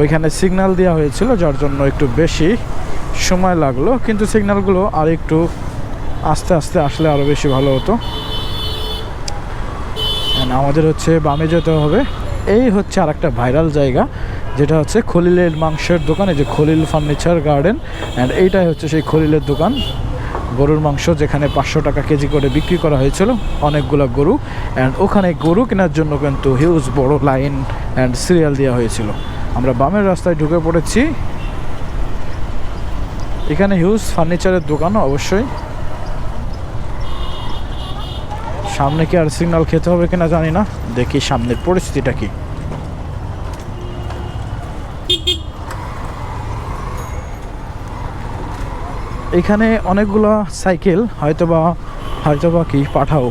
ওইখানে সিগন্যাল দেওয়া হয়েছিল, যার জন্য একটু বেশি সময় লাগলো, কিন্তু সিগন্যালগুলো আর একটু আস্তে আস্তে আসলে আরও বেশি ভালো হতো। আমাদের হচ্ছে বামে যেতে হবে। এই হচ্ছে আর একটা ভাইরাল জায়গা, যেটা হচ্ছে খলিলের মাংসের দোকান। এই যে খলিল ফার্নিচার গার্ডেন, অ্যান্ড এইটাই হচ্ছে সেই খলিলের দোকান। গরুর মাংস যেখানে 500 টাকা কেজি করে বিক্রি করা হয়েছিল, অনেকগুলো গরু, অ্যান্ড ওখানে গরু কেনার জন্য কিন্তু হিউজ বড় লাইন অ্যান্ড সিরিয়াল দেওয়া হয়েছিল। আমরা বামের রাস্তায় ঢুকে পড়েছি। এখানে হিউজ ফার্নিচারের দোকানও অবশ্যই। সামনে কি আর সিগন্যাল খেতে হবে কিনা জানি না, দেখি সামনের পরিস্থিতিটা কি। এখানে অনেকগুলো সাইকেল, হয়তোবা কি পাঠাও,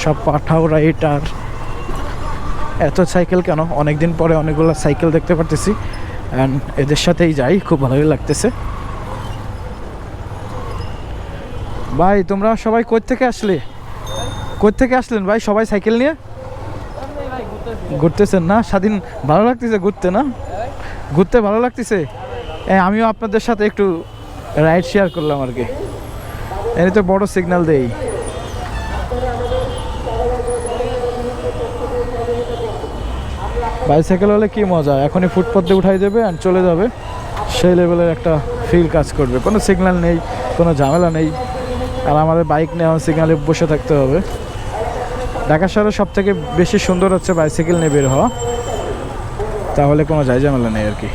সব পাঠাও রাইটার। এত সাইকেল কেন? অনেকদিন পরে অনেকগুলো সাইকেল দেখতে পারতেছি, অ্যান্ড এদের সাথেই যাই, খুব ভালোই লাগতেছে। ভাই তোমরা সবাই কই থেকে আসলেন ভাই? সবাই সাইকেল নিয়ে ঘুরতেছেন না? স্বাধীন ভালো লাগতেছে ঘুরতে, না ঘুরতে ভালো লাগতেছে? আমিও আপনাদের সাথে একটু রাইড শেয়ার করলাম আর কি। এনে তো বড় সিগন্যাল দেই। বাইসাইকেল হলে কি মজা, এখনই ফুটপাথে উঠাই দেবে আর চলে যাবে, সেই লেভেলের একটা ফিল কাজ করবে। কোনো সিগন্যাল নেই, কোনো ঝামেলা নেই। আর আমাদের বাইক নিয়ে আমার সিগন্যালে বসে থাকতে হবে। ঢাকা শহরে সব থেকে বেশি সুন্দর হচ্ছে বাইসাইকেল নিয়ে বের হওয়া, তাহলে কোনো ঝামেলা নেই আর কি।